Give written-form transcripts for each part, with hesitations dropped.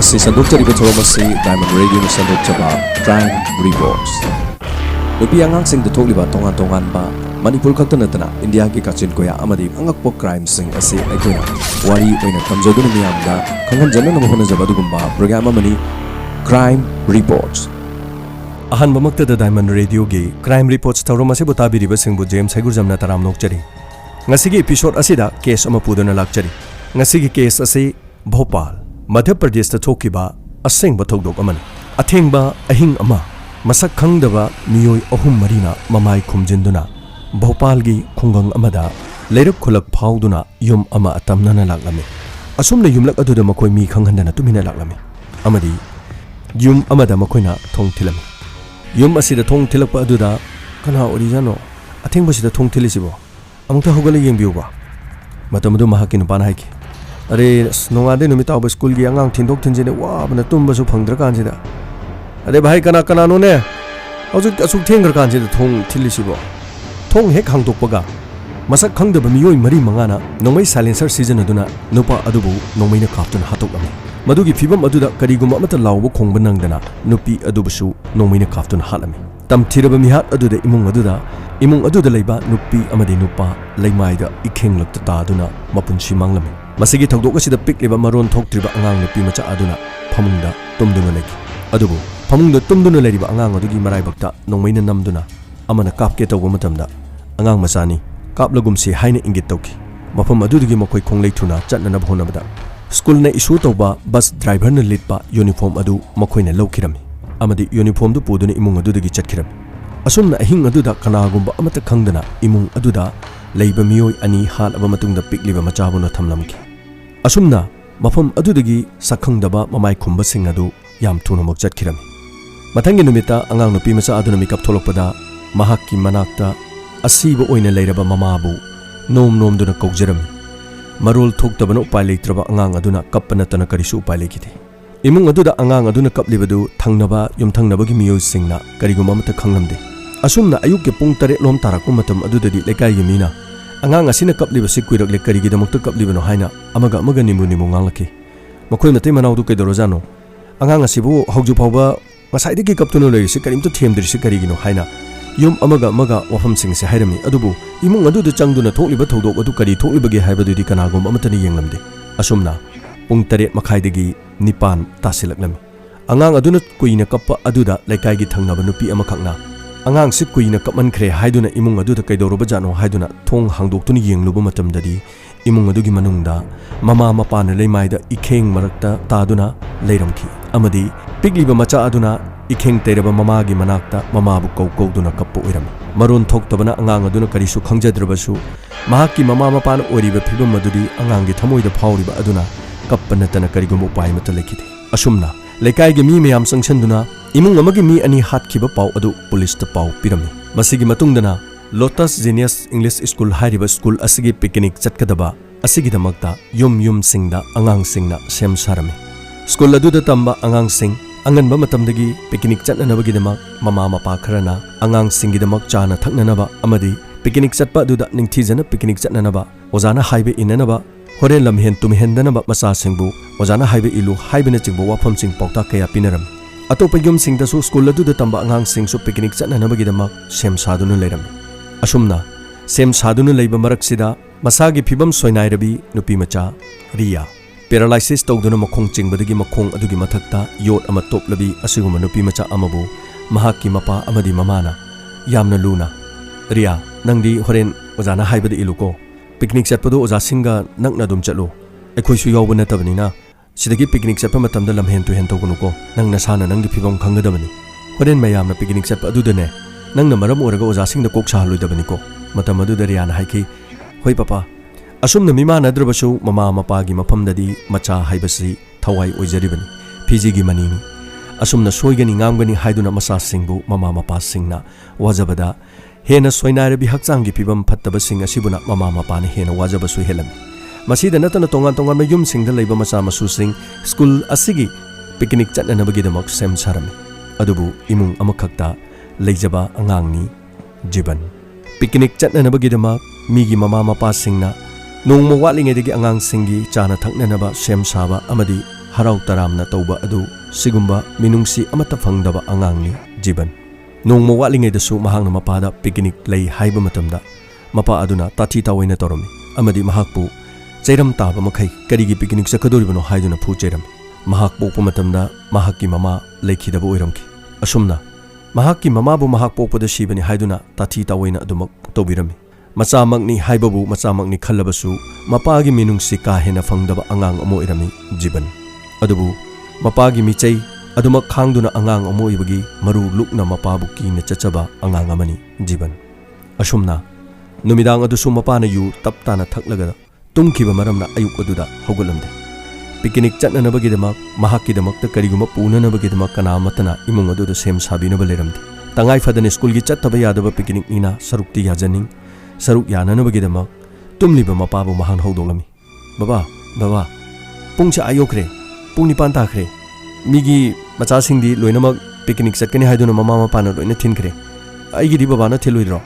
Kasi sandok-chariba thawmasi Diamond Radio na sandok-chaba Crime Reports. Nupi angangsing dathokliba tongan-tongan ba Manipur khakta natana India ki kachin koya amadi angakpo crime sing asi aikoina wari oina tamjoduna miyamda khanghanjana na honajaba dugumba program amani Crime Reports. Ahan bamakta da Diamond Radio gi Crime Reports tawromase botabiriba singbu James Haigurjamna taram nokchari. Ngasigi episode asida case ama puduna lakchari. Ngasigi case asi Bhopal Madhya Pradesh ta thokiba asengba thodok amani. Athengba ahing ama masak khangdaba miyoi ahum marina mamai khumjinduna Bhopal gi khungang amada leiruk khulak phauduna yum ama atamnana laklami. Asumna yumlak aduda makoi mi khanghandana tumina laklami. Amadi yum amada makoina thong thilami. Yum asida thong thilakpa aduda kana orijano athengba sida thong thilisibo amukta hogala yengbiuba matamadu mahaki nupana haiki are nongade numita ob school gi angang thindok thinjene wa bana tumba su phangdra kansida are bhai kana no ne hojik asuk thengrar kansida thong thilisibo thong hek hangdokpaga masak khangdaba miyoi mari mangana nongmai silencer season aduna nupa adubu nongmaina kaptuna hatokami madugi fibam aduda kariguma amata lawbo khongba nangdana nupi adubusu nongmaina kaptuna halami tamthiraba mihat aduda imung aduda leiba nupi amadi nupa leimaida ikhenglakta taduna mapunsi manglami masigi thogdok asida pikliba maron thoktriba angang nupi macha aduna phamungda tumduna legi adubu phamungda tumduna leriba angang adugi maraibakta nongmaina namduna amana kapke tawba matamda angang masani kaplagumsi haina ingit tawki mafam adugi makoi khonglei thuna chatnana bhonabada school na issue tawba bus driver na litpa uniform adu makoina lawkirami amadi uniform du puduna imung adugi chatkirami asumna ahing aduda kanagumba amata khangdana imung aduda leiba miyoi ani hal aba matungda pikliba machabuna thamlamki asumna mafam adudagi sakhangdaba mamai khumba sing adu yam thuna mok chatkirami mathangi numita angang nupi macha aduna mikap tholokpada mahakki manakta asiba oina leiraba mamabu nom duna kawjarami marul thoktabana upai leitraba angang aduna kappana tana karisu upai leikite imung aduda angang aduna kaplibadu thangnaba yumthangnabagi miyoi singna kariguma mata khanglamde asumna ayukke pung 8 lom tarakku matam adudadi lekai gi mina angang asina kapliba sikuirak le karigi damakta kaplibano haina amaga nimu nganglaki makoi matai manawdu kedorojano angang asibu hauju phawba ngasaidagi kaptuno leisi karimta themdrisi karigino haina yum amaga wafam singse hairami adubu imung aduda changduna thokliba thodok adu kari thoklibagi haibadudi kanagum amatani yenglamde asumna pung 8 makhaidagi nipan tasilaklami angang aduna kuina kappa aduda lekai gi thangnaba nupi amakhakna angang si kuina kapmankhre haiduna imung aduda kaidoroba jano haiduna thong hangdoktuni yengluba matamdadi imung adugi manungda mama mapana leimaida ikheng marakta taduna leiramki amadi pigliba macha aduna ikheng tereba mama gi manakta mama bu kawduna kappu irami maron thoktabana angang aduna karisu khangjadrabasu mahakki mama mapana oriba phibam madudi angang gi thamoida phawriba aduna kappana tana karigum upai mata lekite asumna lekai gi mi meyam sangsanduna imung amagi mi ani hatkhiba paw adu police ta paw pirami masigi matungdana Lotus Genius English School hariba school asigi picnic chatkadaba asigi damakta yum singda angang singna sem sarami school aduda tamba angang sing anganba matamdagi picnic chatnanabagi damak mama mapa kharana angang singi damak chana thaknanaba amadi picnic chatpa aduda ningthijana picnic chatnanaba ojana haibe inanaba horen lamhen tumhendanaba masa singbu ojana haibe ilu haibena chingbo wafam sing pawta kaya pinaram atopa yum singdasu school aduda tamba angang singsu picnic chatnanabagi damak sem saduna leiram asumna sem saduna leiba maraksida masagi phibam soinairabi nupi macha Ria paralysis tawduna makhong chingbadagi makhong adugi mathakta yot ama toplabi asiguma nupi macha amabu mahakki mapa amadi mamana yamna luna Ria nangdi horen ojana haibada iluko picnic chatpadu oja singa nakna dum chatlo ekhoisu yawba natabnina sidagi picnic chatpa matamda lamhen tu hen tawgunuko nangna sana nanggi phibam khanggadabani horen mayamna picnic chatpa adudane nangna maram oraga oja singda koksa haloidabani ko matam aduda Riana haiki hoi papa asumna mima nadrabasu mama mapagi mafamdadi macha haibasi thawai oijaribani phiji manini asumna soigani ngamgani haiduna masa singbu mama mapa singna wajabada hena soinairabi hakchangi phibam phattaba sing asibuna mama mapana hena wajabasu helami masida natana tongan mayum singda leiba macha masu sing school asigi picnic chatnanabagi damak sem sarami adubu imung amakhakta leijaba angangni jiban picnic chatnanabagi damak migi mama mapa singna nongma watlingaidagi angang singi chana thaknanaba sem saba amadi harau taramna tauba adu sigumba minungsi amata fangdaba angangni jiban nongma watlingaidasu mahakna mapada picnic lei haiba matamda mapa aduna tathi tawaina torami amadi mahakpu cheiram taba makhai karigi picnic sakadoribano haiduna phu cheiram mahak pokpa matamda mahakki mama leikhidaba oiramki asumna mahakki mama bu mahak pokpada sibani haiduna tathi tawaina adumak tobirami machamakni haibabu machamakni khallabasu mapagi minungsi ka hena fangdaba angang amo irami jiban adubu mapagi michei adumak khangduna angang amo ibagi maru lukna mapabu kina chachaba angang amani jiban asumna numidang adusu mapana yu taptana thaklaga tumkiba maramna ayuk aduda hogulamde picnic chatnanabagi mahakki damakta kariguma punanabagi kana matana imung aduda sem sabinaba leramde tangai fadane school gi chattaba yadaba picnic nina sarukti yajaning saruk yananabagi tumliba mapabu mahan hodolami baba pungcha ayokre pungni pantakre migi macha singdi loinamak picnic chatkani haiduna mama mapana loina thinkre aigidi baba na thiloidro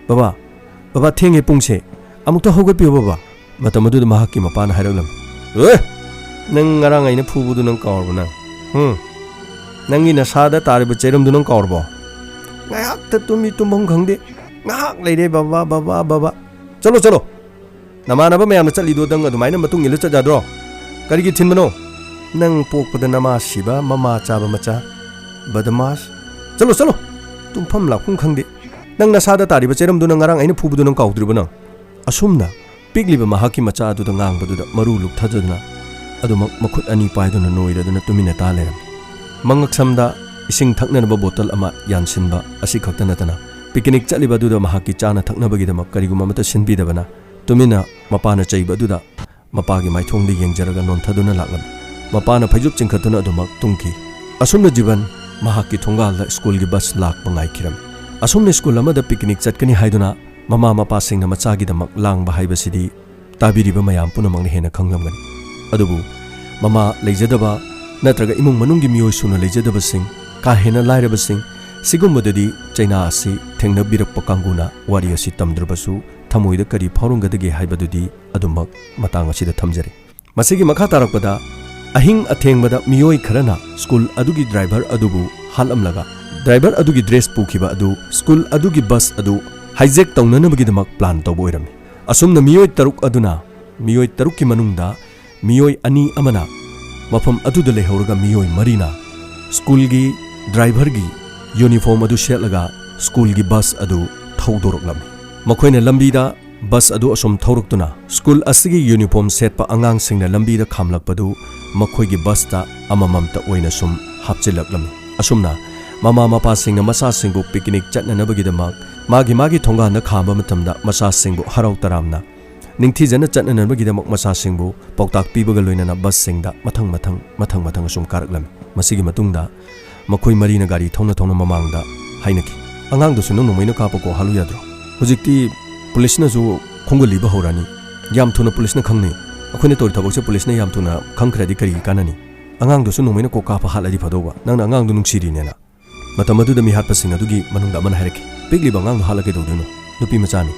baba thenge pungse amukta hogatpiyo baba matamadu mahakki mapana hairaglam nang ngarang aina phubudu nang kawarbo nang nangi nasada tariba cheiramdu nang kawarbo ngayak ta tumi tumbong khangde ngahak leire baba chalo namanaba mayamna chalido dang adumaina matung ilu chajadro karigi thinmano nang pokpada nama siba mama chaba macha badamas chalo tumpham lakhum khangde nang nasada tariba cheiramdu nang ngarang aina phubudu nang kawdriba nang asumna pigliba mahakki macha adu ngang badu maru luk thajadna adu makhut ani paiduna noidaduna tumina ta leram mangak samda ising thaknanaba bottle ama yansinba asi khaktanatana picnic chaliba du mahakki chana thaknabagi damak kariguma mata sinbidabana tumina mapana chaiba duda mapagi maithongde yengjaraga nonthaduna laklam mapana phaijup chingkhatuna adumak tungki asumna jiban mahakki thongalda school gi bus lakpa ngaikiram asumna school amada picnic chatkani haiduna mama mapa singna machagi damak langba haibasidi tabiriba mayam punamangni hena khanglamgani adubu mama leijadaba natraga imung manunggi miyoi suna leijadaba sing ka hena lairaba sing sigumodadi chaina asi thengna birakpa kanguna wari asi tamdrabasu thamoida kari phaurongadagi haibadudi adumak matang asida thamjare masigi makha tarakpada ahing athengmada miyoi kharana school adugi driver adubu halamlaga driver adugi dress pukhiba adu school adugi bus adu hijack taunanabagi plan tawboirami asumna miyoi taruk aduna miyoi taruk ki manungda miyoi ani amana mafam aduda lehauraga miyoi marina school gi driver gi uniform adu shetlaga school gi bus adu thaudoroklami makhoina lambida bus adu asum thauruktuna school asigi uniform set pa angang singna lambida khamlakpadu makhoi gi bus ta amamamta oina sum hapchilaklami asumna mama mapa singna masa singbu picnic chatnanabagi damak magi thonga na khamba matamda masa singbu harau taramna ningthi jana chatnanabagi damak masa singbu poktak pibaga loinana bus singda mathang sum karaklami masigi matungda makhoi marina gari thona mamangda hainaki angang du sunu nomaina kapako halu yadro hojikti police na ju khonggali ba horani yam thuna police na khangni akhone tor thabokse police na yam thuna khangkhradi kari kanani angang du sunu nomaina ko kapa haladi phadoba nangna angang du nungsiri nena matamadu da mi hat pasing adugi manungda man hairaki pigli bangang halake dodino nupi machani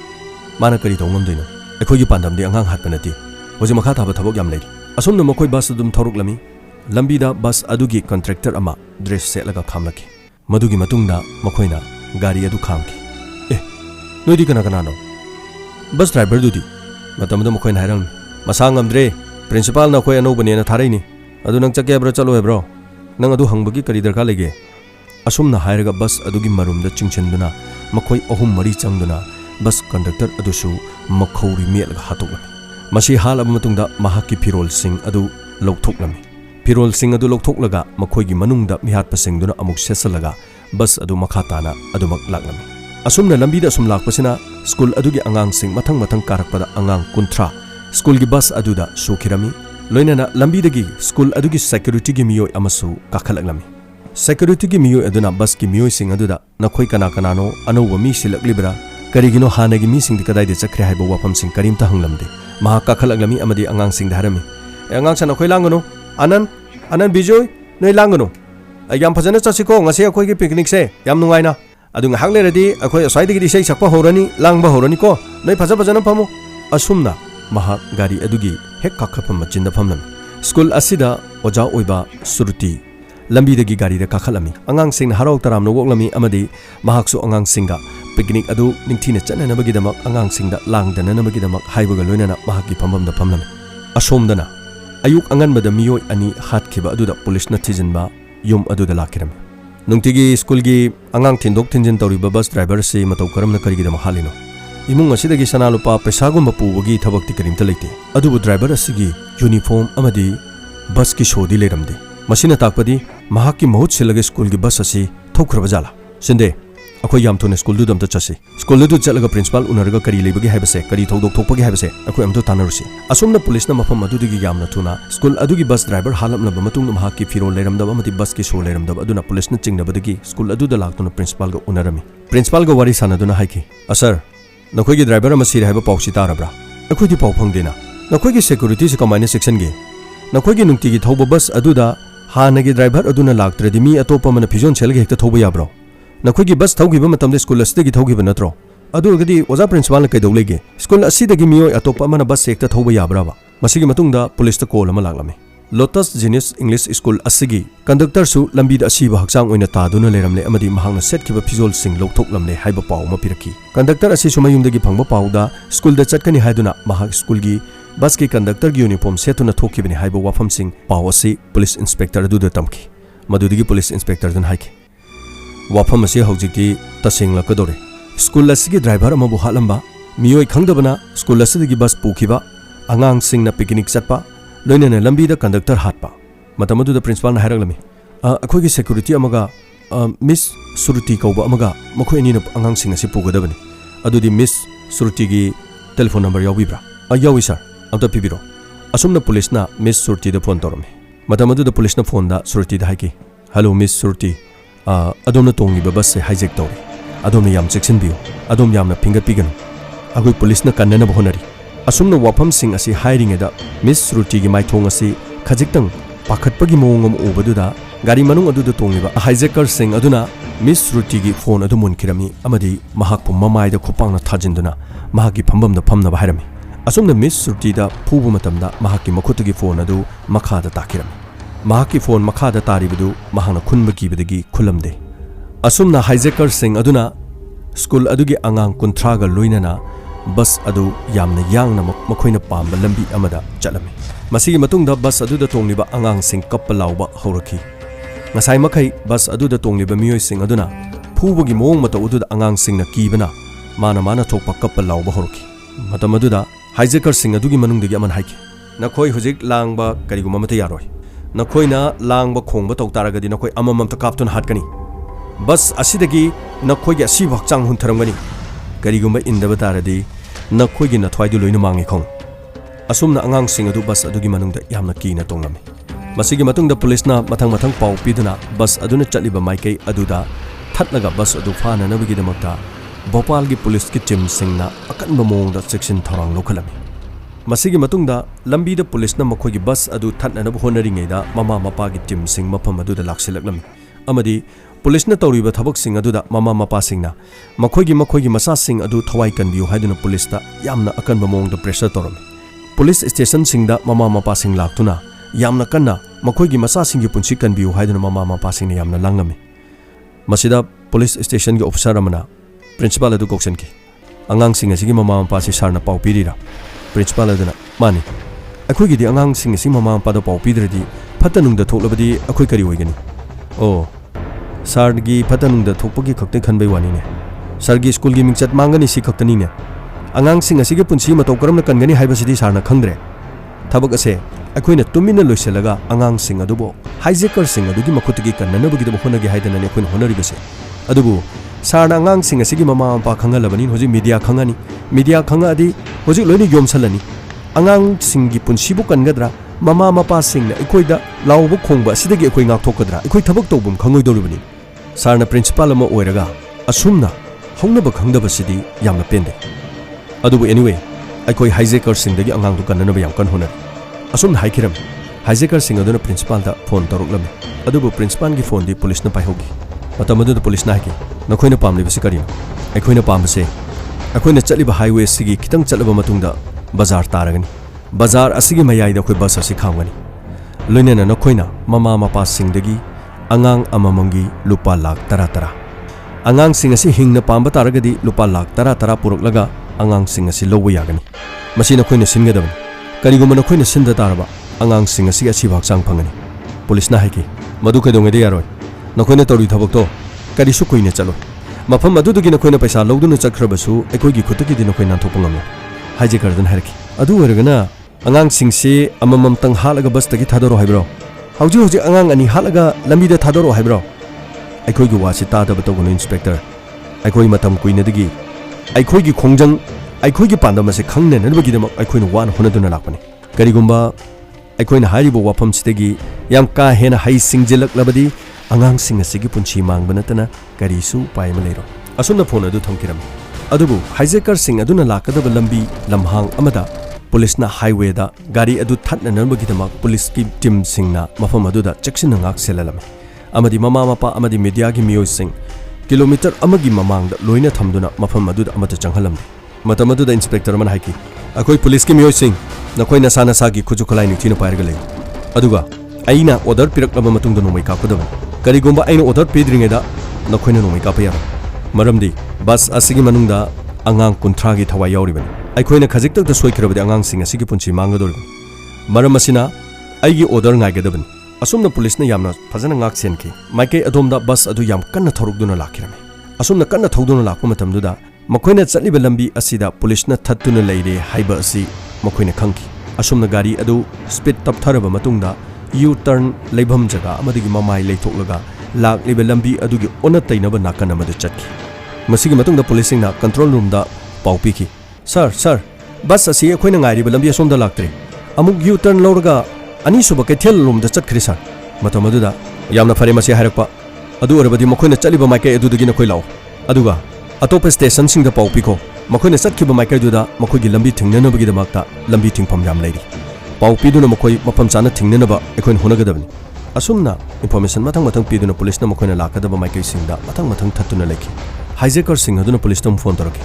mana kari tongam doino akhogi pandamdi angang hat panati hoje makha thaba thabok yam leiri asomna makhoi bus dum thoruklami lambida bus adugi contractor ama dress setlaga khamlaki madugi matungda makhoina gari adu khamki noidi kana no bus driver dudi matamda makhoina hairang masang amdre principal na khoi anobani na tharaini adu nang chakya bro chalo hebro nang adu hangbagi kari darka lege asumna hairaga bus adugi marumda chingchenduna makhoi ahum mari changduna bus conductor adusu makhouri melga hatokla masi halaba matungda mahakki firol sing adu loktoklami firol sing adu loktoklaga makhoigi manungda mihat pasingduna amuk sesalaga bus adu makhatana adumak laklami asumna lambida asum lakpasina school adugi angang sing mathang karakpada angang kuntra school gi bus aduda sukhirami loinana lambidagi school adugi security gi miyoi amasu kakhalakami security gi miyoi aduna bus gi miyoi sing aduda nakhoi kana no anouba mi silaklibra karigino hanagi mi sing dikadai de chakre haibo wapam sing karimta hanglamde maha kakhalakami amadi angang sing dharami angang sana khoi langano anan bijoy noi langano yam phajana chasiko ngase akhoi gi picnic se yam nungaina adung hakleradi akhoi aswaidagi disai sakpa horani langba horani ko noi phajana phamu asumna maha gari adugi hek kakhapam machinda phamlam School asida oja oiba Suruti lambi dagi gari da kakhalami angang sing harau taram no woklami amadi mahaksu angang singa picnic adu ningthina chana nabagi damak angang singda langdana nabagi damak haibaga loinana mahaki phambam da phamlami asomdana ayuk angan bada miyoi ani hatkhiba adu da police na thijinba yum adu da lakiram nungtigi school gi angang thindok thinjin tawriba bus driver se matau karamna karigi da halino imung asidagi sanalupa pesagumba pubagi thabakti karimta leite adubu driver asigi uniform amadi bus ki shodi leramde masina takpadi mahaki mahut silage school gi bus asi thokraba jala sinde akhoi yam thone school du dam ta chasi school du chalaga principal unarga kari lebagi haibase kari thodok thokpagi haibase akhoi amto tanarusi asomna police na mafam adudigi yamna thuna school adugi bus driver halamna bamatung mahaki firol leramdaba amati bus ki show leramdaba aduna police na chingnabadagi school aduda laktuna principal ga unarami principal ga wari sanaduna haiki asar nakhoi gi driver ama sir haiba pausi tarabra akhoi di pau phangdena nakhoi gi security se kamaina section gi nakhoi gi nungti gi thoba bus aduda hanagi driver aduna laktradi mi atopa mana phizon chelge hekta thoba yabro nakhoi gi bus thaugiba matamde school asdagi thaugiba natro adu gadi oza principal na kaidau lege school asidagi miyoi atopa mana bus hekta thoba yabra ba masigi matungda police ta call ama laklami Lotus Genius English School asigi conductor su lambi da asiba hakchang oina taduna leramle amadi mahangna setkiba phizol sing lokthoklamle haiba paw ma piraki conductor asi sumayumdagi phangba pawda school da chatkani haiduna mahak school gi bus ki conductor gi uniform setuna thokibani haiba wafam sing paw asi police inspector du da tamki madudigi police inspector dun haiki wafam asi hojikti tasingla kadore school asigi driver ama bu halamba miyoi khangdabana school asidagi bus pukiba angang sing na picnic chatpa loinana lambi da conductor hatpa matamadu da principal na hairak lami akhoi gi security amaga miss Suruti kauba amaga makhoi ani na angang sing asi pugadabani adudi miss Suruti gi telephone number yawibra yawi sir amta pibiro asumna police na miss Suruti da phone torami matamadu da police na phone da Suruti da haiki hello miss Suruti adomna tongi ba bus se hijack tawri adomna yam section biu adom yamna finger piganu agoi police na kannana bahonari asumna wafam sing asi hiring eda miss Suruti gi mai thong asi khajiktang pakhatpagi mawngam obaduda gari manung aduda tongiba hijacker sing aduna miss Suruti gi phone adu munkirami amadi mahakpu mamai da khupangna thajinduna mahaki phambam da phamna baharami asumna miss Suruti da phubu matamda mahaki makhutagi phone adu makha da takirami mahaki phone makha da taribadu mahana khunba kibadagi khulamde asumna hijacker sing aduna school adugi angang kunthra ga loinana bus adu yamna yangna makhoina pamba lambi amada chalami masigi matungda bus adu da tongliba angang sing kappa lawba horaki ngasai makai bus adu da tongliba miyoi sing aduna phubugi mong mata udu da angang sing na kibana mana thokpa kappa lawba horaki matamadu da hijacker sing adugi manungdagi aman haiki nakhoi hujik langba kariguma mata yaroi nakhoina langba khongba tawtaragadi nakhoi amamamta kaptun hatkani bus asidagi nakhoi gi asi bakchang huntharamgani kariguma indaba taradi nakhoi gi na thwaidu loina mangi khong asumna angang sing adu bus adugi manungda yamna kina tonglami masigi matungda police na mathang paw piduna bus aduna chaliba maikai aduda thatlaga bus adu phana nabigi damakta Bhopal gi police ki team singna akanba mongda section thorang lokhalami masigi matungda lambi da police na makhoi gi bus adu thatna na honari ngeida mama mapa gi team sing mafam adu da laksilaklami amadi police na tawriba thabak sing adu da mama mapa singna makhoi gi masa sing adu thawai kanbiu haiduna police ta yamna akanba mongda pressure torami police station singda mama mapa sing laktuna yamna kanna makhoi gi masa sing gi punchi kanbiu haiduna mama mapa sing yamna langami masida police station gi officer amana principal adu koksen ki angang sing asigi mama mapa si sarna pau pirira principal aduna mani akhoi gi di angang sing asi mama mapa da pau pidradi phatanung da thoklabadi akhoi kari hoigani oh sar gi phatanung da thokpagi khakte khanbai wani ne sar gi school gi mingchat mangani si khaktani ne angang sing asigi punsi matau karamna kangani haibasidi sarna khangdre thabak ase akhoi na tumina loiselaga angang sing adubo hijacker sing adugi makhutagi kannanabagi da honagi haidana ne akhoi na honari base adubu sarna angang sing asigi mama mapa khangalabani hoji media khanga adi hoji loini yomsalani angang sing gi punsibu kangadra mama mapa sing na akhoi da lawbu khongba sidagi akhoi ngak thokadra akhoi thabak tobum khangoi dorubani sarna principal ama oiraga asumna hongnaba khangdaba sidi yamna pende adubu anyway akhoi hijacker sing dagi angang du kannanaba yam kan honar asumna haikiram hijacker sing aduna principal da phone taruklami adubu principal gi phone di police na paihogi matamadu da police na haiki nakhoina pamli basi karino akhoi na pambase akhoi na chaliba highway sigi kitang chalaba matungda bazar taragani bazar asigi mayai da akhoi bus asi khangani loinena nakoina mama mapa singdagi angang amamamgi lupa lakh tara tara angang sing asi hingna pamba taragadi lupa lakh tara tara puruklaga angang sing asi lobu yagani masina koina singadabani kariguma nakoina sinda taraba angang sing asi bakchang phangani police na haiki madu kaidongede yaroi nakoina tori thabakto karisu koina chalo mafam adudugi nakoina paisa lawduna chakhrabasu ekoigi khutaki di nakoina thopangam haije kardan harki adu waragana angang singse amamam tang halaga bus tagi thadoro haibro hauji angang ani halaga lambida thadoro haibro ꯑꯩꯈꯣꯏꯒꯤ ꯋꯥꯁꯤ ꯇꯥꯗꯕ ꯇꯧꯒꯅꯨ inspector ꯑꯩꯈꯣꯏ ꯃꯇꯝ ꯀꯨꯏꯅꯗꯒꯤ ꯑꯩꯈꯣꯏꯒꯤ ꯈꯣꯡꯖꯪ ꯑꯩꯈꯣꯏꯒꯤ ꯄꯥꯟꯗꯝ ꯑꯁꯤ ꯈꯪꯅꯅꯕꯒꯤꯗꯃꯛ ꯑꯩꯈꯣꯏꯅ ꯋꯥꯅ ꯍꯣꯠꯅꯗꯨꯅ ꯂꯥꯛꯄꯅꯤ ꯀꯔꯤꯒꯨꯝꯕ ꯑꯩꯈꯣꯏꯅ ꯍꯥꯏꯔꯤꯕ ꯋꯥꯐꯝꯁꯤꯗꯒꯤ ꯌꯥꯝ ꯀꯥ ꯍꯦꯟꯅ ꯍꯩꯁꯤꯡꯖꯤꯜꯂꯛꯂꯕꯗꯤ ꯑꯉꯥꯡꯁꯤꯡ ꯑꯁꯤꯒꯤ ꯄꯨꯟꯁꯤ ꯃꯥꯡꯕ ꯅꯠꯇꯅ ꯀꯔꯤꯁꯨ ꯎꯄꯥꯏ ꯑꯃ ꯂꯩꯔꯣꯏ ꯑꯁꯨꯝꯅ ꯐꯣꯟ ꯑꯗꯨ ꯊꯝꯈꯤꯔꯝꯃꯤ ꯑꯗꯨꯕꯨ ꯍꯥꯏꯖꯦꯀꯔꯁꯤꯡ ꯑꯗꯨꯅ ꯂꯥꯛꯀꯗꯕ ꯂꯝꯕꯤ ꯂꯝꯍꯥꯡ ꯑꯃꯗ पुलिसना हाईवेदा गाड़ी अदु थटननबगिदमक पुलिसकी टीमसिंगना मफम अदुदा चेक्सिन ngak selalame amadi mama mapa amadi media gi miyoising kilometer amagi mamangda loina thamduna mafam aduda amata changhalamde matam aduda inspector man haiki akoi police ki miyoising nakoi na sana sagi khuju kholai nithina pairga lei aduga aina order piraklaba matungda nomai ka kudaba karigumba aina order pedringeda nakoina nomai ka payara maramdi bus asigi manungda angang kunthra gi thawai yauribani ꯑꯩꯈꯣꯏꯅ ꯈꯖꯤꯛꯇꯪꯗ ꯁꯣꯏꯈ꯭ꯔꯕꯗꯤ ꯑꯉꯥꯡꯁꯤꯡ ꯑꯁꯤꯒꯤ ꯄꯨꯟꯁꯤ ꯃꯥꯡꯒꯗꯧꯔꯤꯕꯅꯤ ꯃꯔꯝ ꯑꯁꯤꯅ ꯑꯩꯒꯤ order ꯉꯥꯏꯒꯗꯕꯅꯤ ꯑꯁꯨꯝꯅ ꯄꯨꯂꯤꯁꯅ ꯌꯥꯝꯅ ꯐꯖꯅ ꯉꯥꯛꯁꯦꯟꯈꯤ ꯃꯥꯏꯀꯩ ꯑꯗꯣꯝꯗ ꯕꯁ ꯑꯗꯨ ꯌꯥꯝ ꯀꯟꯅ ꯊꯧꯔꯛꯗꯨꯅ ꯂꯥꯛꯈꯤꯔꯝꯃꯤ ꯑꯁꯨꯝꯅ ꯀꯟꯅ ꯊꯧꯗꯨꯅ ꯂꯥꯛꯄ ꯃꯇꯝꯗꯨꯗ ꯃꯈꯣꯏꯅ ꯆꯠꯂꯤꯕ ꯂꯝꯕꯤ ꯑꯁꯤꯗ ꯄꯨꯂꯤꯁꯅ ꯊꯠꯇꯨꯅ ꯂꯩꯔꯦ ꯍꯥꯏꯕ ꯑꯁꯤ ꯃꯈꯣꯏꯅ ꯈꯪꯈꯤ ꯑꯁꯨꯝꯅ ꯒꯥꯔꯤ ꯑꯗꯨ ꯁ꯭ꯄꯤꯗ ꯇꯞꯊꯔꯕ ꯃꯇꯨꯡꯗ ꯌꯨ ꯇꯔꯟ ꯂꯩꯐꯝ ꯖꯒꯥ ꯑꯃꯗꯒꯤ ꯃꯃꯥꯏ ꯂꯩꯊꯣꯛꯂꯒ ꯂꯥꯛꯂꯤꯕ ꯂꯝꯕꯤ ꯑꯗꯨꯒꯤ ꯑꯣꯟꯅ ꯇꯩꯅꯕ ꯅꯥꯀꯟ ꯑꯃꯗ ꯆꯠꯈꯤ ꯃꯁꯤꯒꯤ ꯃꯇꯨꯡꯗ ꯄꯨꯂꯤꯁꯁꯤꯡꯅ ꯀꯟꯇ꯭ꯔꯣꯜ ꯔꯨꯝꯗ ꯄꯥꯎ ꯄꯤꯈꯤ ꯁꯔ बस असी अखोइना ngairiba lambi asomda laktre amuk u turn lawraga ani suba kethel lomda chatkhri sar matam aduda yamna fare masi hairakpa adu orabadi makoina chaliba maikai adudagi na koi law aduga atopa station singda pau piko makoina chatkhiba maikai duda makoigi lambi thingnanabagi damakta lambi thingpham yam leiri pau piduna makoi mapam chana thingnanaba ekoin honagadabani asumna information mathang piduna police na makoina lakadaba maikai singda mathang thattuna lekhi hijacker sing aduna police tam phone toraki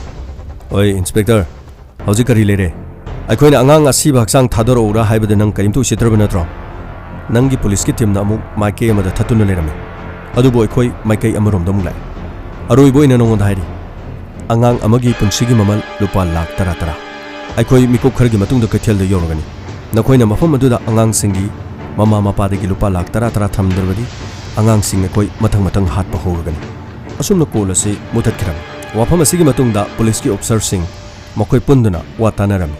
oi inspector हौजिक करी लेरे अखोइना अंगांग असीब हक्सांग थादरौरा हाइबदे नंग करिमतु सित्रब नत्रो नंगी police की team ना अमुक माइके अमदा थतुन लेरमे अदुबो अखोइ माइके अमरोम दम लाइ अरोइबो इना नंगों धाइरी अंगांग अमगी पुंसीगी ममल लुपा लाख तरा तरा अखोइ मिकुप खरगी मतुंग द कथेल द योरगनी नखोइना मफम अदुदा अंगांग सिंगी ममा मपादगी लुपा लाख तरा तरा थमदरबदी अंगांग सिंग अखोइ मथंग हात पहोरगनी असुमन कोल असे मुथतखिरम वाफम असिगी मतुंगदा पुलिस की ऑफिसर सिंग मकोई पुंदुना वातानरमी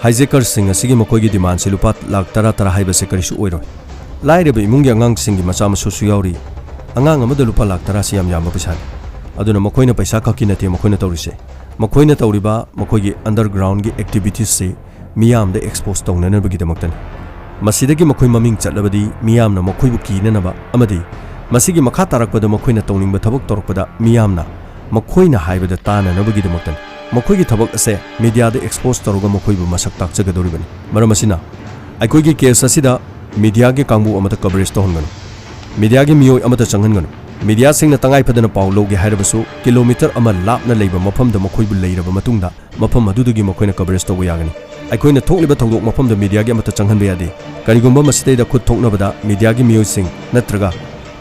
हाइजेकर सिंग असिगी मकोइगी डिमांड से लुपा लाख तरा तरा हाइबसे करिसु ओइरोय लाइरेब इमुंगी अंगांग सिंगी मचा मसुसु याउरी अंगांग अमदा लुपा लाख तरा से याम पैसानी अदुना मकोइना पैसा खकी नते मकोइना तौरिसे मकोइना तौरिबा मकोइगी अंडरग्राउंड की एक्टिविटीज से मियामदे एक्सपोज तौननबगी दमक्तनी मसिदगी मकोइ ममिंग चटलबदी मियामना मकोइबु कीननबा अमदी मसिगी मखा तारकपदा मकोइना तौनिंगबा थबक तौरकपदा मियामना मकोइना हाइबदा ताननबगी दमक्तनी मखोइगी थबक असे मीडियादे एक्सपोज तौरगा मखोइबु मसक ताकजगदोरिबनी मरम असिना अखोइगी केस असिदा मीडियागे कांगबु अमता कवरेज तौहनगनु मीडियागे मियोय अमता चंगनगनु मीडिया सिंगना तंगाई फदना पाउ लौगे हाइरबसु किलोमीटर अमा लापना लेबा मफमदा मखोइबु लेरबा मतुंगदा मफम अदुदुगी मखोइना कवरेज तौबा यागनी अखोइना थोकलिबा थौदोक मफमदा मीडियागे अमता चंगहनबा यादे करिगुंबा मसिदैदा खुद थोकनबदा मीडियागे मियोय सिंग नत्रगा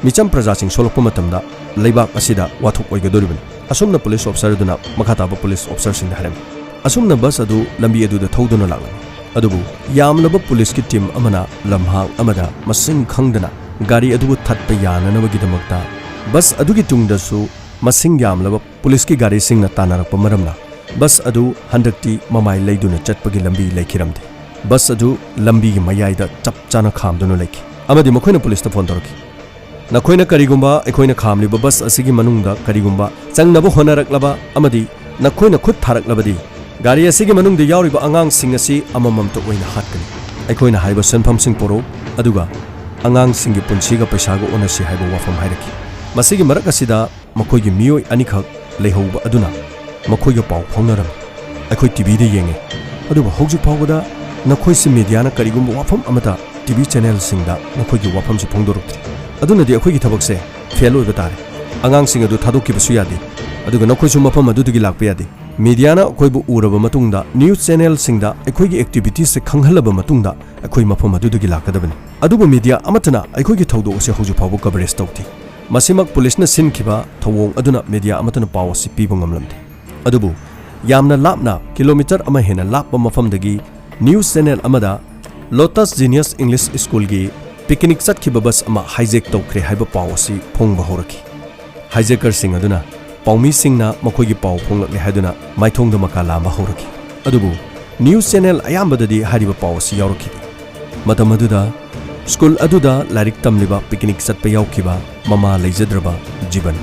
मिचम प्रजा सिंग सोलकपा मतमदा लेबाक असिदा वाथोक ओइगदोरिबनी असुमना पुलिस ऑफिसर दुना मखाताबा पुलिस ऑफिसर सिंग हारम असुमना बस अदु लंबी अदुदा थौदुना लागलम अदुबु यामलबा पुलिस की टीम अमना लम्हांग अमदा मसिंग खंगदना गाड़ी अदुबु थत्पा याननबगिदमक्ता बस अदुगी तुंगदसु मसिंग यामलबा पुलिस की गाड़ी सिंगना तानारकपा मरमना बस अदु हंदक्ति ममाई लैदुना चटपगी लंबी लैखिरमदे बस अदु लंबी की मयाइदा चप चाना खामदुना लैखि अमदी मखोइना पुलिस फोन तौरकी नखोइना करिगुंबा अखोइना खामलिबा बस असिगी मनुंगदा करिगुंबा चंगनबो होनरकलबा अमदी नखोइना खुद थारकलबदी गाड़ी असिगी मनुंगदा याउरिबा अंगांग सिंग असि अममम तो ओइना हातकनी अखोइना हाइबा सनफम सिंग पोरो अदुगा अंगांग सिंगी पुंसीगा पैसागा ओनसि हाइबा वाफम हाइरकी मसिगी मरक असिदा मखोइगी मियोय अनिखक लेहौबा अदुना मखोइगा पाउ फाउनरम अखोइ टीवी दे येंगे अदुबा हौजि फाउबदा नखोइसि मीडियाना करिगुंबा वाफम अमता टीवी चैनल सिंगदा नखोइगी वाफम सि फोंदोरक्तri अदुनदी अखोइगी थबक से फेल ओइबा तारे अंगांग सिंग अदु थादोकिबसु यादे अदुगा नखोइसु मफम अदुदगी लाकपा यादे मीडियाना अखोइबु उरबा मतुंगदा न्यूज चैनल सिंगदा अखोइगी एक्टिविटी से खंगहलबा मतुंगदा अखोइ मफम अदुदगी लाकदबनि अदुबु मीडिया अमतना अखोइगी थौदो से हौजु फावबु कवरेज तौथि मसिमक पुलिसना सिनखिबा थौवोंग अदुना मीडिया अमतना पाव असि पीबा ngamlamde अदुबु यामना लापना किलोमीटर अमा हेना लापा मफमदगी न्यूज चैनल अमदा लोटस जीनियस इंग्लिश स्कूल की पिकनिक चटखिबा बस अमा हाइजेक तौख्रे हाइबा पाव असि फोंगबा हौरखि हाइजेकर सिंग अदुना पाउमी सिंगना मखोइगी पाव फोंगलक्ले हाइदुना माइथोंग मका लामा हौरखि अदुबु न्यूज चैनल अयामबददी हारिबा पाव असि यावरखि मतम अदुदा स्कूल अदुदा लाइरिक तमलिबा पिकनिक चटपा यावखिबा ममा लेजद्रबा जीवन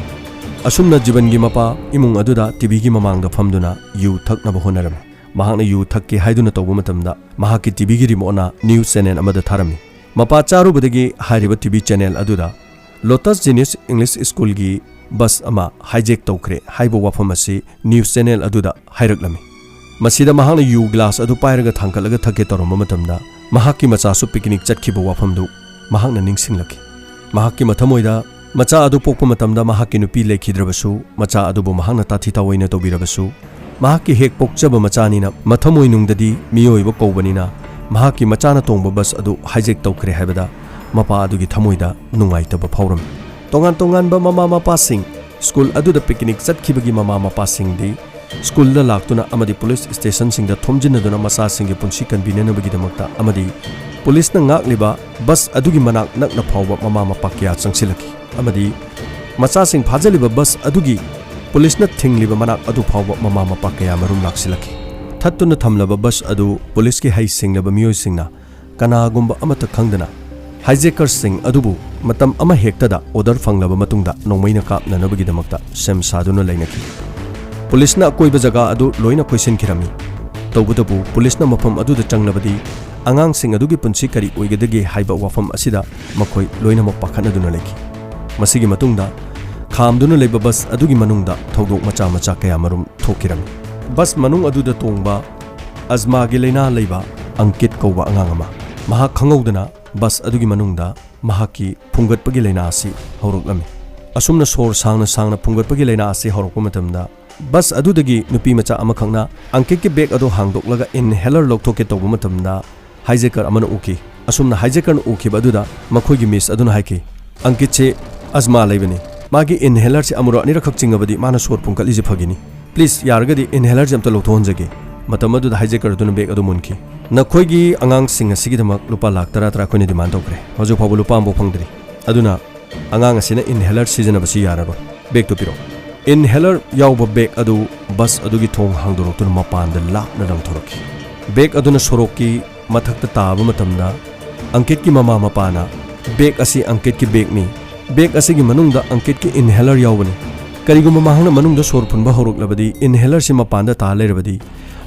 असुमना जीवन की मपा इमुंग अदुदा टीवी की ममांगदा फमदुना यू थकनबा होनरमे महांगना यू थक्के हाइदुना तौबा मतमदा महाकी टीवी की रिमोटना न्यूज चैनल अमदा थारमी मपा चारुबदगी हारिबा टीवी चैनल अदुदा लोटस जीनियस इंग्लिश स्कूल की बस अमा हाइजेक तौख्रे हाइबा वाफम असि न्यूज चैनल अदुदा हाइरक्लमी मसीदा महांगना यू ग्लास अदु पाइरगा थांकलगा थक्के तौरम मतमदा महाकी मचासु पिकनिक चटखिबा वाफमदु महांगना निंगसिंगलखि महाकी मथमोइदा मचा अदु पोक्पा मतमदा महाकी नुपी लेखिद्रबसु मचा अदुबु महांगना ताथि तावैना तौबिरबसु महाकी हेक पोक्चबा मचानिना मथमोइनुंगददी मियोइबा कौबनिना महाकी मचाना तोंबा बस अदु हाइजेक तौख्रे हाइबदा मपा अदुगी थमोइदा नुंगाइतबा फावरम तोंगान तोंगानबा ममा मपासिंग स्कूल अदुदा पिकनिक चटखिबगी ममा मपासिंगदी स्कूल दा लाक्तुना अमदी पुलिस स्टेशन सिंगदा थोमजिनदुना मसासिंगी पुंसी कन्वीननबगीदमक्ता अमदी पुलिस ना ngakliba बस अदुगी मनाक नकना फावबा ममा मपा क्या चंगसिलखि अमदी मचासिंग फाजलिबा बस अदुगी पुलिस ना थिंगलिबा मनाक अदु फावबा ममा मपा क्या मरुम लाक्सिलखि थत्तुना थमलबा बस अदु पुलिस की हाई सिंगलबा मियोय सिंगना कनागुंबा अमता खंगदना हाइजेकर सिंग अदुबु मतम अमा हेक्तदा ऑर्डर फंगलबा मतुंगदा नोंमैना कापननबगीदमक्ता सेम सादुना लैनखि पुलिसना अकोइबा जगह अदु लोइना क्वेश्चनखिरमी तौबदबु पुलिसना मफम अदुदा चंगलबदी आंगांसिंग अदुगी पुंसी करी ओइगदगे हाइबा वाफम असिदा मखोइ लोइनमक पाखनदुना लेखि मसिगी मतुंगदा खामदुना लेबा बस अदुगी मनुंगदा थौदोक मचा मचा कया मरुम थोकिरमी बस मनुंग अदुदा तोंगबा अजमागी लेना लेबा अंकित कौबा आंगांगमा महा खंगौदना बस अदुगी मनुंगदा महाकी फुंगतपगी लेना असि हौरक्लमी असुमना सोर सांगना सांगना फुंगतपगी लेना असि हौरक्पा मतमदा बस अदुदगी नुपी मचा अमखंगना अंकित की बैग अदु हांगदोक्लगा इनहेलर लौथोके तौबा मतमदा हाइजेकर अमन उकी असुमना हाइजेकर उखिबा अदुदा मखोइगी मिस अदुना हाइकी अंकित से अजमा लेबनी मागी इनहेलर से अमरो अनिरखक चिंगबदी माना सोर पुंकलिजे फगिनी प्लीज यारगदी इनहेलर जे अमता लौथोहनजगे मतम अदुदा हाइजेकर अदुना बैग अदु मुनखी नखोइगी आंगांग सिंग असिगिदमक लुपा लाख तरा तरा खोइने डिमांड तौखरे हजु फावबो लुपा अमबो फंगद्री अदुना आंगांग असिना इनहेलर सिजनबसी यारारो बैग तो पिरो इनहेलर यावबा बैग अदु बस अदुगी थोंग हांगदोरक्तुना मपानदा लापना लंगथोरखि बैग अदुना सोरोककी मथक्ता ताबा मतमदा अंकित की ममा मपाना बैग असी अंकित की बैगनी बैग असिगी मनुंगदा अंकित की इनहेलर यावबनी करिगुमा माहंगना मनुंगदा सोर फुनबा हौरक्लबदी इनहेलर से मपानदा ता लेरबदी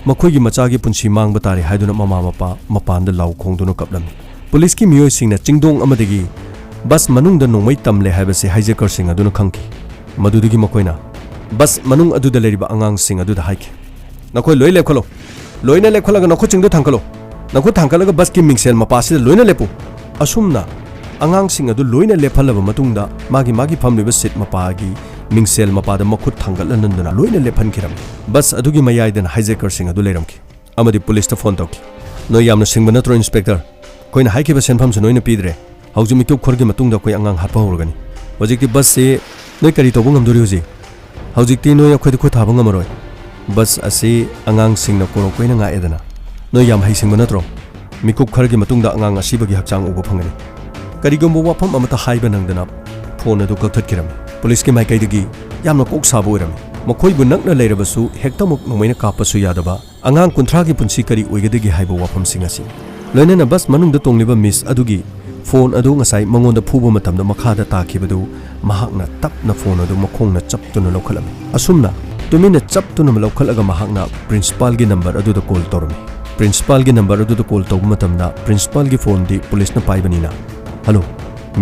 मखोइगी मचागी पुंसी मांगबा तारे हाइदुना ममा मपा मपानदा लाउ खोंगदुना कपलमी पुलिस की मियोय सिंगना चिंगदोंग अमदगी बस मनुंगदा नोंमै तमले हाइबसे हाइजेकर सिंग अदुना खंखि मदुदगी मखोइना बस मनुंग अदुदा लेरिबा आंगांग सिंग अदुदा हाइखि नखोइ लोइ लेखलो लोइना लेखलगा नखो चिंगदो थांखलो नखो थांखलगा बस की मिंगसेल मपासिदा लोइना लेपु असुमना आंगांग सिंग अदु लोइना लेफलबा मतुंगदा मागी मागी फमलिबा सीट मपागी मिंगसेल मपादा मखुत थांगलनंदना लोइना लेफनखिरम बस अदुगी मयाइदन हाइजेकर सिंग अदु लेरमखि अमदि पुलिस ता फोन तौखि नोय यामना सिंगबा नत्रो इंस्पेक्टर कोइना हाइखिबा सेनफमसु नोइना पीद्रे हौजि मिक्यु खोरगी मतुंगदा कोइ आंगांग हापा होरगनी हौजिकि बस से नोय करि तौबो ngamdori होजि हौजिकति नोय अखोइद खो थाबा ngamaroi बस असे आंगांग सिंगना कोरो कोइना ngaedana नोय याम हाइसिंगबा नत्रो मिकुप खरगी मतुंगदा आंगांग असिबगी हक्चांग उबो फंगनी करिगुम्बो वाफम अमता हाइबा नंगदना फोन अदु कक्थटकिरमी पुलिस के माइकैदगी यामना कोक साबो ओइरमी मखोइबु नकना लेरबसु हेक्तमुक नोंमैना कापसु यादबा आंगांग कुंथ्रागी पुंसी करी ओइगदगी हाइबा वाफम सिंगासि लोइनना बस मनुंगदा तोंगलिबा मिस अदुगी फोन अदु ngasai mangonda phuba matamda makhada takhibadu mahakna tapna phone adu makhongna chaptuna lokhalami asumna tumina chaptuna lokhalaga mahakna principal gi number adu da call tormi principal gi number adu da call tob matamda principal gi phone di police na paibanina hello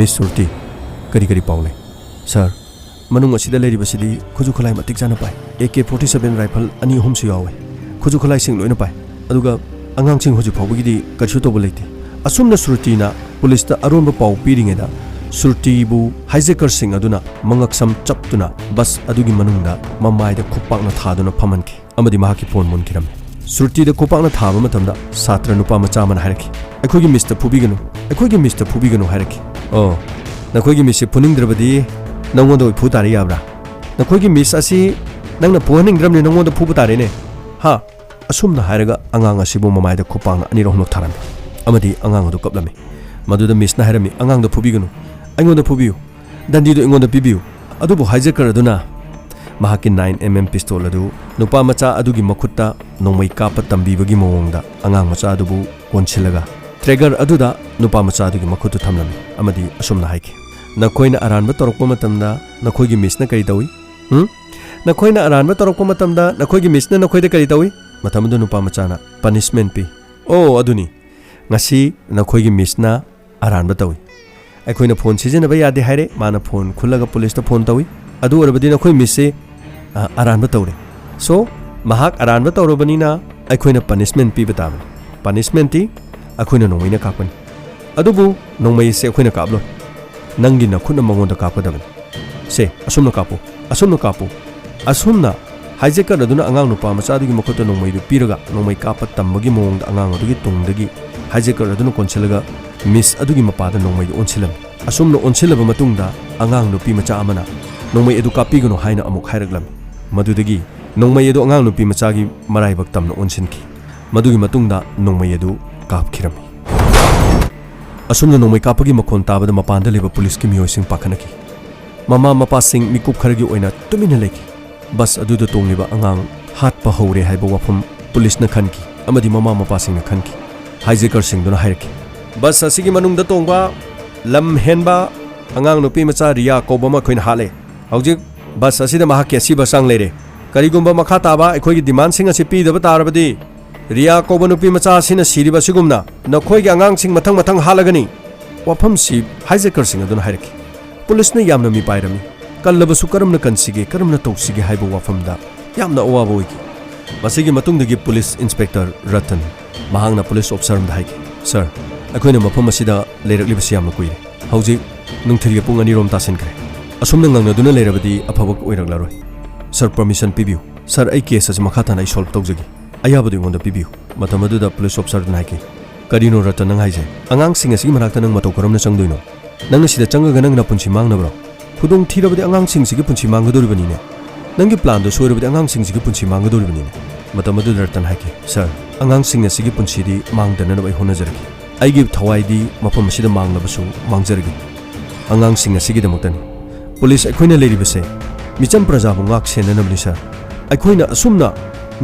miss surti kari kari paule sir manung asida leribasidi khuju kholai matik jana pai AK47 rifle ani hum su yawe khuju kholai sing loina pai aduga angang sing hoju phawgi di kachu to bolete asumna surti na police ता अरुंब पाउ पीरिंगेदा Surtibu hijacker-sing aduna mangaksam chaptuna bus adugi manungda mamaida khupakna thaduna phamanki amadi mahaki phone munkiram. Surti da khupakna thaba matamda satra nupa macha man hairaki aikogi Mr. Phubiganu hairaki. Oh, nakoigi miss puningdrabadi nangondo phu tari yabra. Nakoigi miss asi nangna puhaningdramni nangondo phu tari ne. Ha, asumna hairaga angang asibu mamaida khupakna anirohno tharam. Amadi angang adu kaplami. Maduda miss na hairami angang da phubiganu. Aingonda phubiu. Dandi do ingonda pibiu. Adubu hijacker aduna mahaki 9mm pistol adu nupa macha adugi makhutta nongmai kapa tambibagi mawongda angang macha adubu konchilaga trigger aduda nupa macha adugi makhuttu thamlami amadi asumna haiki nakoina aranba torokpa matamda nakoigi misna kari tawi nakoina aranba torokpa matamda nakoigi misna nakoida kari tawi matamdu nupa macha na punishment pi oh aduni ngasi nakoigi misna aranba tawi aikoina phone sijenaba yade haire mana phone khulaga police ta phone tawi adu orabadi nakoi mise aranba tawre so mahak aranba tawrobanina aikoina punishment pi batabani punishment ti aikoina nongmaina kakpani adubu nongmai se aikoina kaplo nangi na khuna mangonda kapadaban se asumna kapu asumna hijacker aduna angang nupa macha adugi makhota nongmai du piraga nongmai kapa tambagi mongda angang adugi tungdagi hijacker aduna konchilaga miss adugi mapada nongmai du onsilam asumna onsilaba matungda angang nupi macha amana nongmai edu kapigano haina amuk hairaglam madudagi nongmai edu angang nupi machagi maraibak tamna onsinki madugi matungda nongmai edu kapkhirami asumna nongmai kapagi makhon tabada mapanda leba police ki miyoising pakhanaki mama mapa sing mikup kharagi oina tumina leki bas aduda tongliba angang hatpa hore haiba wafam police na khanki amadi mama mapa sing na khanki hijacker sing duna hairaki bas asigi manungda tongba lam henba angang nupi macha riya kobama khoin hale hojik bas asida mahaki asiba sang lere karigumba makha taba akhoi demand sing asi pidaba tarabadi riya koba nupi macha sina siriba sigumna nakhoi gi angang sing mathang halagani wafam si hijacker sing aduna hairaki police na yamna mi pairami kallabasu karamna kansige karamna toksige haiba wafamda yamna awaba wiki masigi matungdagi police inspector Ratan mahangna police officer amda haiki sir akoina mafam asida leirakliba yamna kuire hojik nungthirga pung ani rom tasin kare asumna ngangnaduna leirabadi afabak oiraklaroi sir permission pibiu sir ai case as makhathana I solve tawjagi ayabadu ingonda pibiu matamaduda police officer na haiki karino Ratan nang haije angang sing asigi manakta nang matau karamna changdoino nang sida changaga nang na punchi mangnabro khudong thirabadi angang sing sigi punchi manggadoribanine nangi plan do soirabadi angang sing sigi punchi manggadoribanine matamaduda Ratan haiki sir angang sing asigi punchi di mangdana na bai honajargi aigi thawai di mafam asida manglabasu mangjargi angang sing asigi damoktani police aikoina leiribase micham praja bu ngak senanabni sir aikoina asumna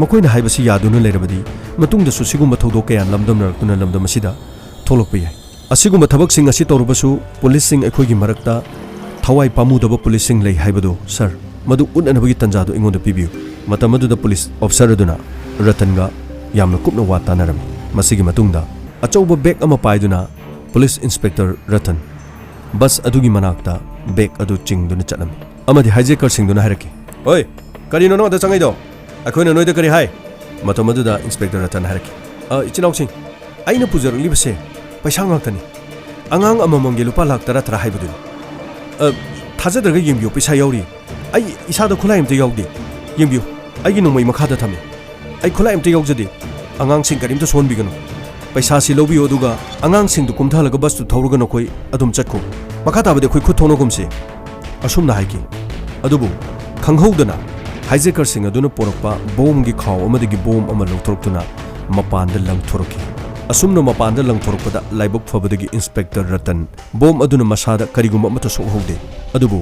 makoina haibasi yaduna leirabadi matungda su sigumba thodok kayan lamdamnarakuna lamdam asida tholokpa yai asigumba thabak sing asi torubasu police sing aikoigi marakta thawai pamudaba police sing lei haibado sir madu unanabagi tanjado ingonda pibiu matamadu police officer aduna Ratanga yamna kupna watanarami masigi matungda achauba bag ama paiduna police inspector Ratan bus adugi manakta bag adu chingduna chatlam amadi hijacker singduna hairaki oi karino no da changai do akoina noida kari hai matamaduda inspector Ratan hairaki ichinau sing aina pujarli base paisa ngaktani angang amamamge lupa lakh tara tara haibudun thajadraga yembiu paisa yauri ai isada khulai amte yaudi yembiu aigi nongmai makhada thame ai khulai amte yaujadi angang sing karimta sonbigano paisa si lobi oduga angang sing du kumthalaga bus tu thauruga nokoi adum chakko makata bade khoi khuthono gumse asumna haiki adubu khanghoudana hijacker sing aduna porokpa bomb gi khaw amadagi bomb ama longthorktuna mapanda langthoroki asumna mapanda langthorokpada laibok fabadagi inspector Ratan bomb aduna masada kariguma mata sohoude adubu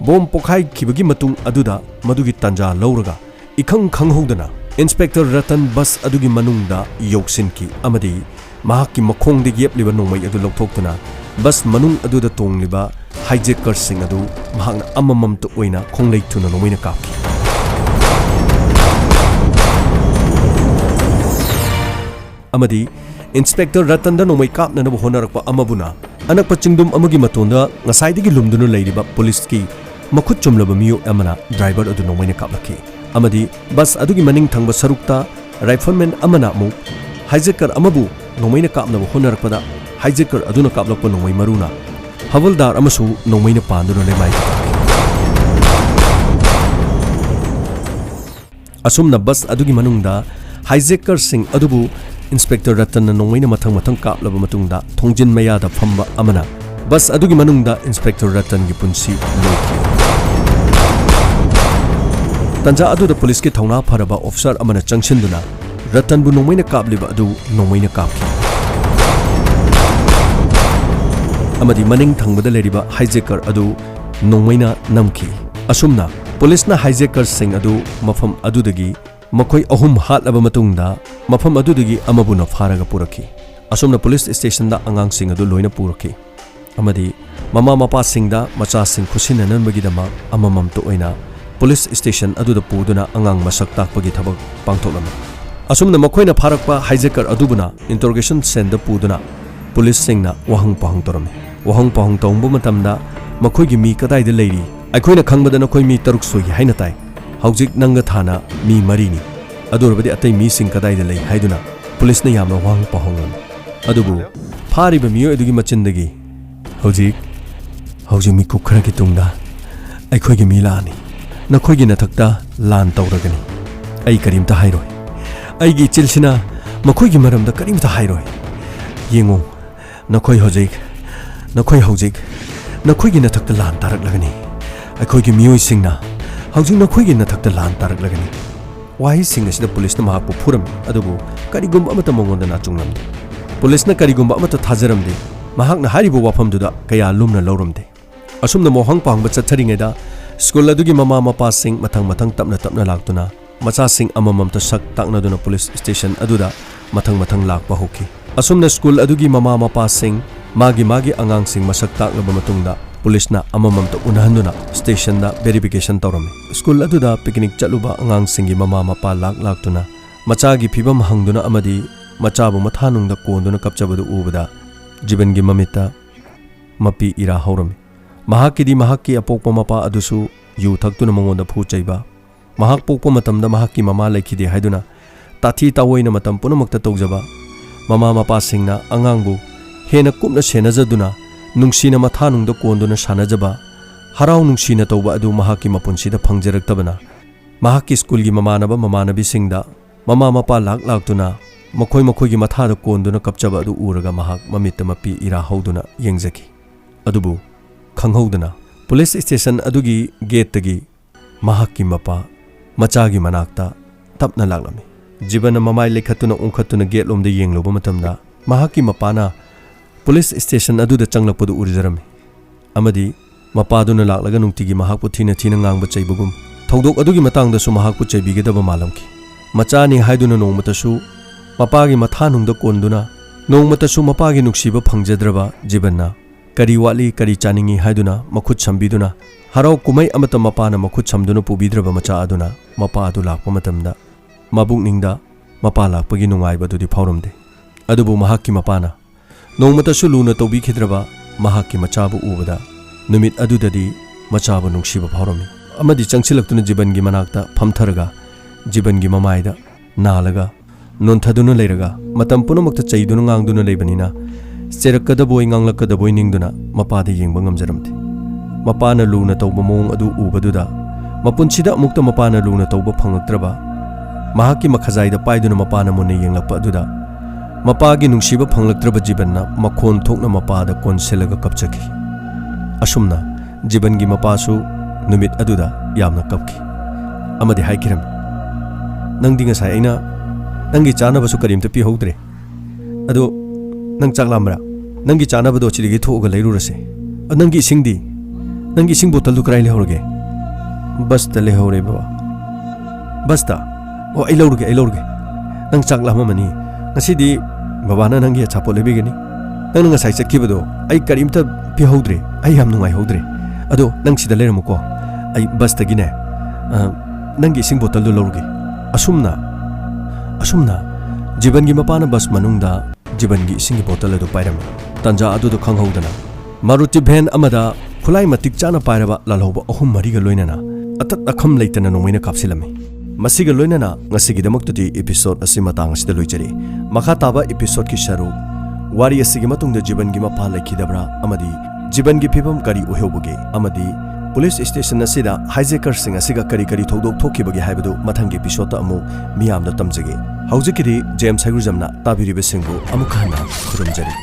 bomb pokhai khibagi matung aduda madugi tanja lauraga ikhang khanghoudana inspector Ratan bus adugi manungda yoksinki amadi mahaki makhongde yepliba nongmai adu lokthokuna bus manung aduda tongliba hijacker sing adu mahakna amamam to oina khonglei thuna nongmaina kapki amadi inspector Ratan da nongmai kapna na honarakpa amabuna anakpa chingdum amagi matonda ngasaidigi lumduna leiriba police ki makhut chumlaba miyo amana driver adu nongmaina kaplaki amadi bus adugi maning thangba sarukta rifleman amana mu hijacker amabu nongmaina kapna honarakpada hijacker aduna kaplakpa nongmai maruna Havaldar amasu nongmaina panduna lemai asumna bus adugi manungda hijacker sing adubu Inspector Ratan na nongmaina mathang kaplaba matungda thongjin mayada phamba amana bus adugi manungda Inspector Ratan gi punsi loki tanja adu da police ki thongna pharaba officer amana changshinduna Ratan bu nongmaina kapliba adu nongmaina kapki amadi maning thangbada leriba hijacker adu nongmaina namki asumna police na hijacker sing adu mafam adudagi makhoi ahum hatlaba matungda mafam adudagi amabuna pharaga puraki asumna police station da angang sing adu loina puraki amadi mama mapa singda macha sing khusinan magidama amamam to oina police station adu da puduna angang masak takpagi thabak pangtholama asumna makhoina pharakpa hijacker adubuna interrogation center puduna police singna wahang pahang torame wahang pahang tongbu matamda makhoi gi mi kadai da leiri aikoina khangbada nakoi mi taruk soi haina tai haujik nanga thana mi marini adurabadi atai mi sing kadai da lei haiduna police na yamna wang pahongan adubu phari ba miyo edugi machindagi haujik mi kukhara ki tungda aikoi gi mi lani nakoi gi nathakta lan tawragani ai karimta hairoi ai gi chilsina makoi gi maramda karimta hairoi yengo nakoi haujik nakoi gi nathakta lan tarak lagani aikoi gi miyo singna haujik nakoi gi nathakta lan tarak lagani wahi sing asida police na mahakpu phuram adubu karigumba amata mongonda na chunglamde police na karigumba amata thajaramde mahak na haribu wafam duda kaya lumna lauramde asumna mohang pangba chatharingeda school adugi mama mapa sing mathang tapna laktuna macha sing amamam ta sak takna duna police station aduda mathang lakpa hoki asumna school adugi mama mapa sing magi angang sing masak taklaba matungda police na amamam ta unahanduna station da verification tawrame school aduda picnic chaluba angang singi mama mapa laktuna macha gi phibam hangduna amadi macha bu mathanungda konduna kapchabadu ubada jiban gi mamita mapi ira haurame mahaki apokpa mapa adusu yu thaktuna mangonda phu chaiba mahak pokpa matamda mahaki mama laikhide haiduna tathi tawoina matam punamakta tawjaba mama mapa singna angangbu hena kupna senajaduna nungsina mathanungda konduna sanajaba harau nungsina tawba adu mahaki mapunsida phangjaraktabana mahaki school gi mamanabi singda mama mapa laktuna makhoi gi mathada konduna kapchaba adu uraga mahak mamita mapi ira hauduna yengjaki adubu khanghaudana police station adugi gate tagi mahaki mapa machagi manakta tapna laglami jibana mamai lekhatuna ungkhatuna gate lomda yengloba matamda mahaki mapana police station aduda changlakpadu urjarami amadi mapaduna laklaga nungtigi mahakpu thina ngangba chaibugum thodok adugi matangda su mahakpu chaibigedaba malamki machani haiduna nongmatasu mapagi mathanungda konduna nongmatasu mapagi nuksiba phangjadraba jibanna kari wali kari chaningi haiduna makhut sambiduna harau kumai amata mapana makhut samduna pubidraba macha aduna mapa adu lakpa matamda mabukningda mapa lakpagi nungaiba dudi phauramde adubu mahakki mapana nongmatasu luna tawbikidraba mahakki machabu ubada numit adudadi machabu nungsiba phaurami amadi changsilaktuna jibangi manakta phamtharaga jibangi mamaida nalaga nonthaduna leiraga matam punamakta chaiduna ngangduna leibanina serakadaboi nganglakadaboi ningduna mapada yengba ngamjaramde mapana luna tawba mong adu ubaduda mapunsida amukta mapana luna tawba phangaktraba mahakki makhajaida paiduna mapana munne yenglakpa aduda mapagi nungsiba phanglakthraba jibanna makhon thokna mapada konselaga kapchaki asumna jibangi mapasu numit aduda yamna kapki amadi haikiram nangdi ngasai aina nangi chanabasu karimta pi hogdre adu nang chaklamra nangi chanabado chirigi thoga leirurase nangi sing bottle du krai lehorge bus ta lehore baba bus ta o ai lorge nang chaklama mani ngasidi babana nangi achapo lebigani nang ngasai chakkibado ai karimta pi hodre ai yam nungai hodre ado nang sida leramuko ai bus ta gine nangi sing bottle du lorge asumna jibangi mapana bus manungda jibangi singi bottle adu pairam tanja adu do khanghaudana maruti van amada khulai matik chana pairaba lalhoba ahum mariga loinana atat akham leitana nomaina kapsilami masiga loinana ngasigi damaktuti episode asi matang asida loichari makha taba episode ki sharu wari asigi matungda jibangi mapa laikhidabra amadi जीवनगी फिवम करी ओहेबगे अमदी police station असida हाइजेकर्सिंग असिगा करी करी थौदोक थोखिबगे हाइबदु मथंगी episode अमु मियामना तमजगे हौजिकिदि James सैगुरजमना ताबिरिबसिंगु अमुखाना खुरुमजरी।